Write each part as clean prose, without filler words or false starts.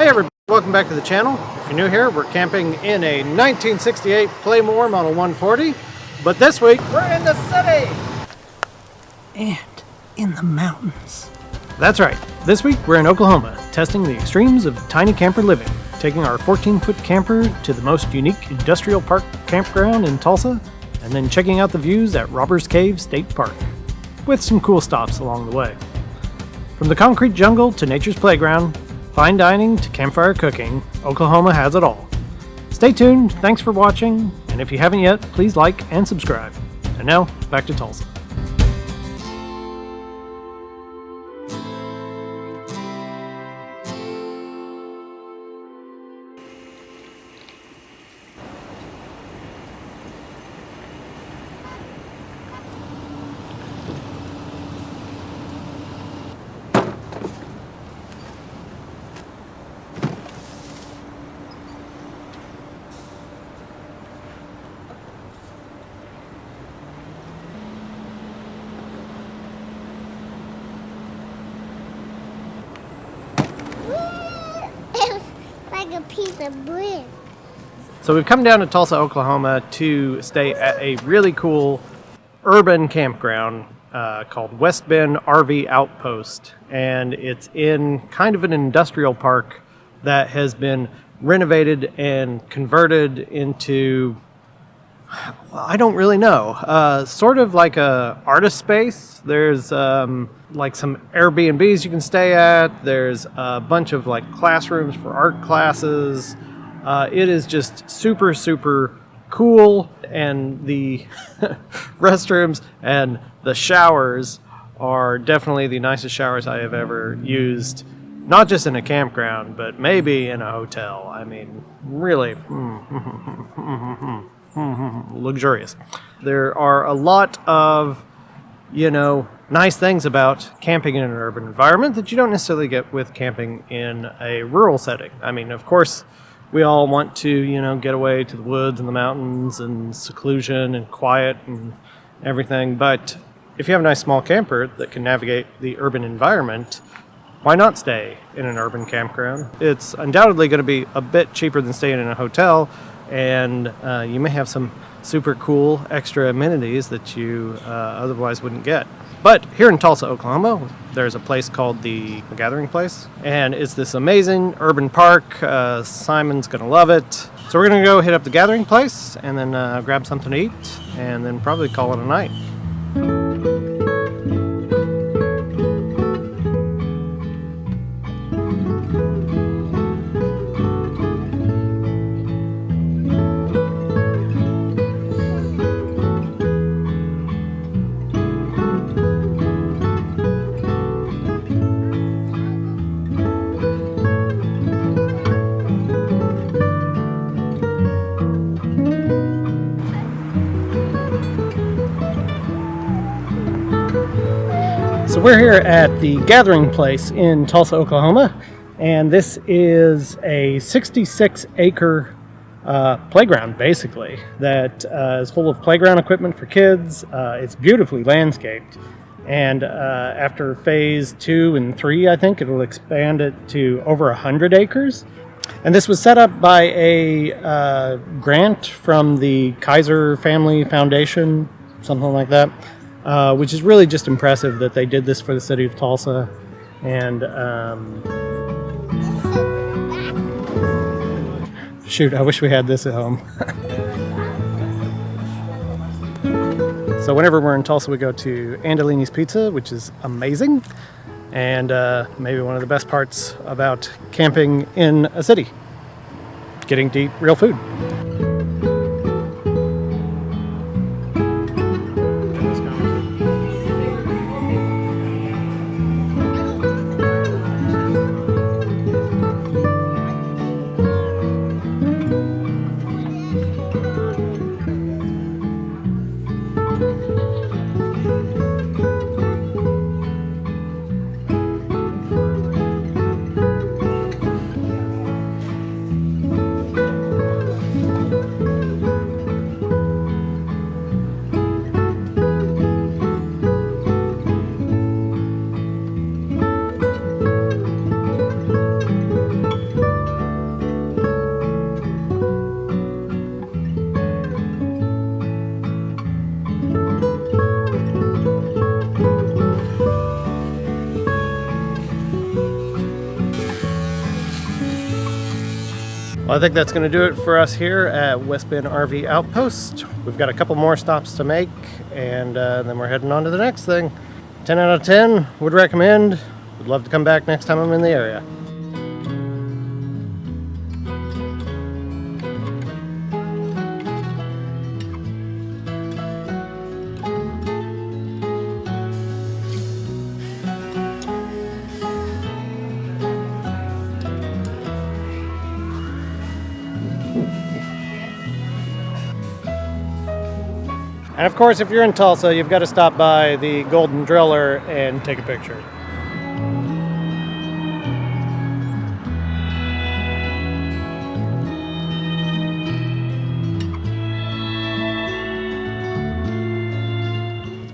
everybody, welcome back to the channel. If you're new here, we're camping in a 1968 Playmore Model 140, but this week we're in the city! And in the mountains. That's right, this week we're in Oklahoma, testing the extremes of tiny camper living, taking our 14-foot camper to the most unique industrial park campground in Tulsa, and then checking out the views at Robbers Cave State Park, with some cool stops along the way. From the concrete jungle to nature's playground, fine dining to campfire cooking, Oklahoma has it all. Stay tuned, thanks for watching, and if you haven't yet, please like and subscribe. And now, back to Tulsa. Like a piece of bread. So we've come down to Tulsa, Oklahoma to stay at a really cool urban campground called West Bend RV Outpost. And it's in kind of an industrial park that has been renovated and converted into, well, I don't really know, sort of like a artist space. There's like some Airbnbs you can stay at. There's a bunch of like classrooms for art classes. It is just super, super cool. And the restrooms and the showers are definitely the nicest showers I have ever used. Not just in a campground, but maybe in a hotel. I mean, really luxurious. There are a lot of, nice things about camping in an urban environment that you don't necessarily get with camping in a rural setting. I mean, of course, we all want to, get away to the woods and the mountains and seclusion and quiet and everything. But if you have a nice small camper that can navigate the urban environment, why not stay in an urban campground? It's undoubtedly going to be a bit cheaper than staying in a hotel, and you may have some super cool extra amenities that you otherwise wouldn't get. But here in Tulsa, Oklahoma, there's a place called the Gathering Place, and it's this amazing urban park. Simon's going to love it. So we're going to go hit up the Gathering Place and then grab something to eat and then probably call it a night. So we're here at the Gathering Place in Tulsa, Oklahoma, and this is a 66-acre playground, basically, that is full of playground equipment for kids. It's beautifully landscaped, and after phase 2 and 3, I think, it'll expand it to over 100 acres. And this was set up by a grant from the Kaiser Family Foundation, something like that. Which is really just impressive that they did this for the city of Tulsa. And shoot, I wish we had this at home. So whenever we're in Tulsa, we go to Andolini's Pizza, which is amazing. And maybe one of the best parts about camping in a city, getting to eat real food. Well, I think that's going to do it for us here at West Bend RV Outpost. We've got a couple more stops to make, and then we're heading on to the next thing. 10 out of 10, would recommend. Would love to come back next time I'm in the area. And of course, if you're in Tulsa, you've got to stop by the Golden Driller and take a picture.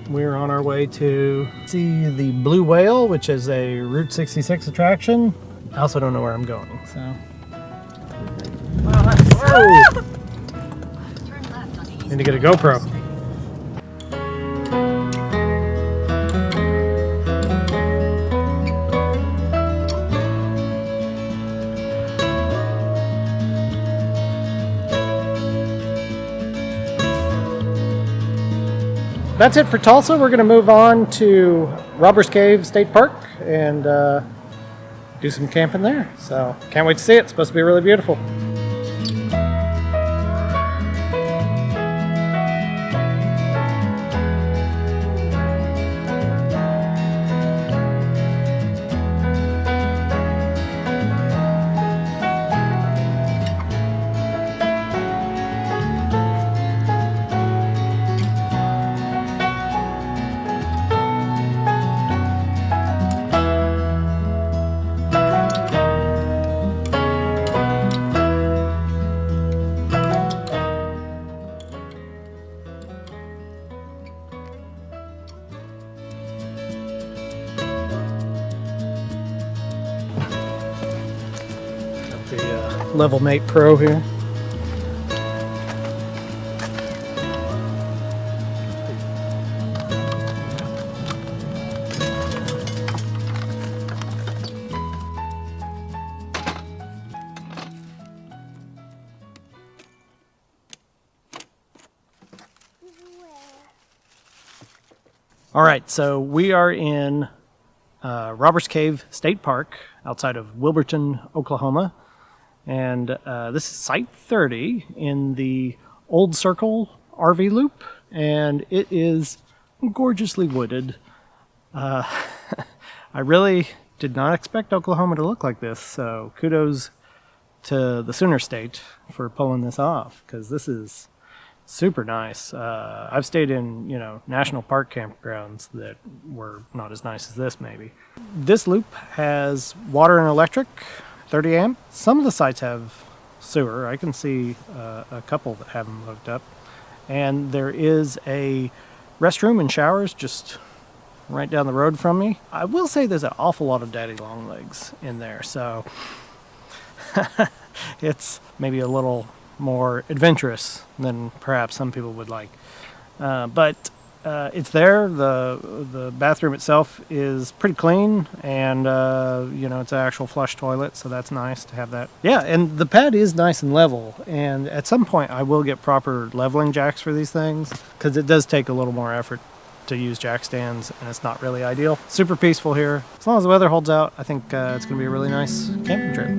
We're on our way to see the Blue Whale, which is a Route 66 attraction. I also don't know where I'm going, so. Whoa! Need to get a GoPro. That's it for Tulsa. We're going to move on to Robbers Cave State Park and do some camping there. So can't wait to see it. It's supposed to be really beautiful. The Level Mate Pro here. All right, so we are in Robbers Cave State Park outside of Wilburton, Oklahoma. And this is Site 30 in the Old Circle RV Loop, and it is gorgeously wooded. I really did not expect Oklahoma to look like this, so kudos to the Sooner State for pulling this off, because this is super nice. I've stayed in, national park campgrounds that were not as nice as this, maybe. This loop has water and electric, 30 amp. Some of the sites have sewer. I can see a couple that have them hooked up. And there is a restroom and showers just right down the road from me. I will say there's an awful lot of daddy long legs in there, so it's maybe a little more adventurous than perhaps some people would like. But it's there. The bathroom itself is pretty clean, and it's an actual flush toilet, so that's nice to have that. Yeah, and the pad is nice and level, and at some point I will get proper leveling jacks for these things, because it does take a little more effort to use jack stands, and it's not really ideal. Super peaceful here. As long as the weather holds out, I think it's going to be a really nice camping trip.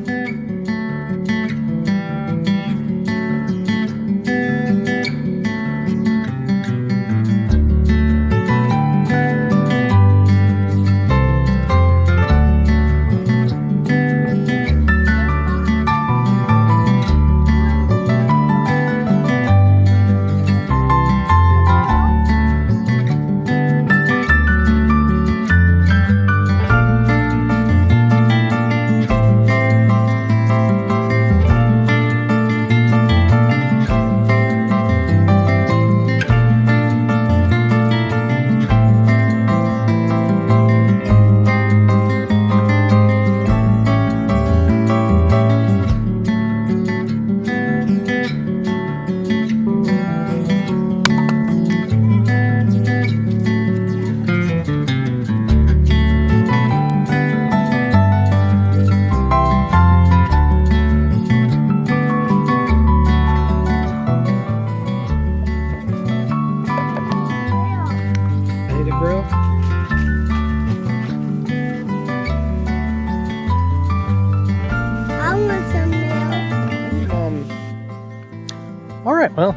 right, well,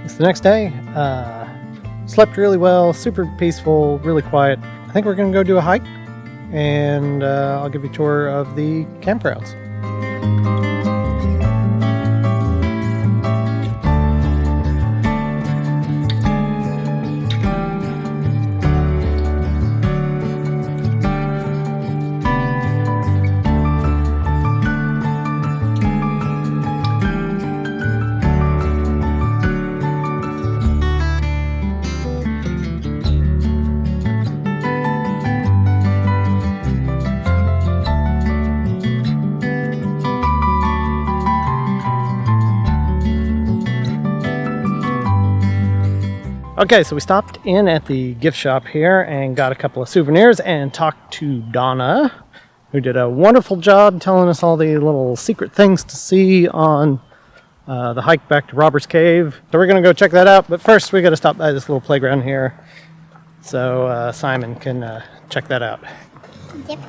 it's the next day. Slept really well, super peaceful, really quiet. I think we're going to go do a hike, and I'll give you a tour of the campgrounds. Okay, so we stopped in at the gift shop here and got a couple of souvenirs and talked to Donna, who did a wonderful job telling us all the little secret things to see on the hike back to Robbers Cave. So we're going to go check that out, but first we got to stop by this little playground here so Simon can check that out. Yep.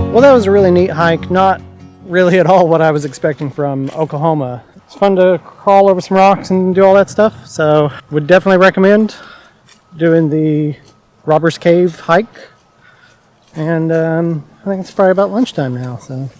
Well, that was a really neat hike. Not really at all what I was expecting from Oklahoma. It's fun to crawl over some rocks and do all that stuff. So would definitely recommend doing the Robbers Cave hike. And I think it's probably about lunchtime now. So.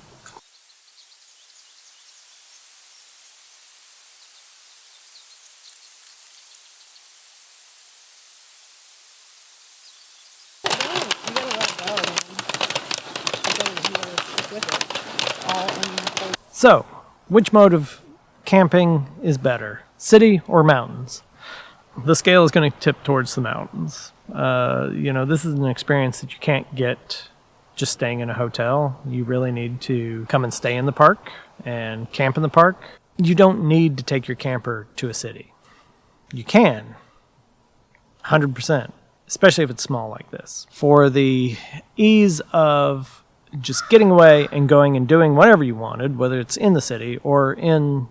So, which mode of camping is better, city or mountains? The scale is going to tip towards the mountains. This is an experience that you can't get just staying in a hotel. You really need to come and stay in the park and camp in the park. You don't need to take your camper to a city. You can, 100%, especially if it's small like this. For the ease of just getting away and going and doing whatever you wanted, whether it's in the city or in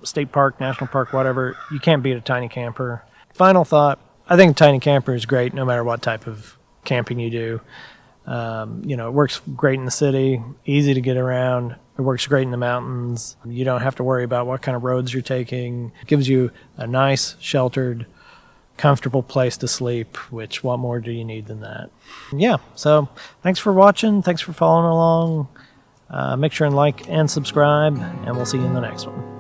state park, national park, whatever, you can't beat a tiny camper. Final thought, I think a tiny camper is great no matter what type of camping you do. It works great in the city, easy to get around. It works great in the mountains. You don't have to worry about what kind of roads you're taking. It gives you a nice, sheltered, comfortable place to sleep, which what more do you need than that? Yeah, so thanks for watching. Thanks for following along. Make sure and like and subscribe, and we'll see you in the next one.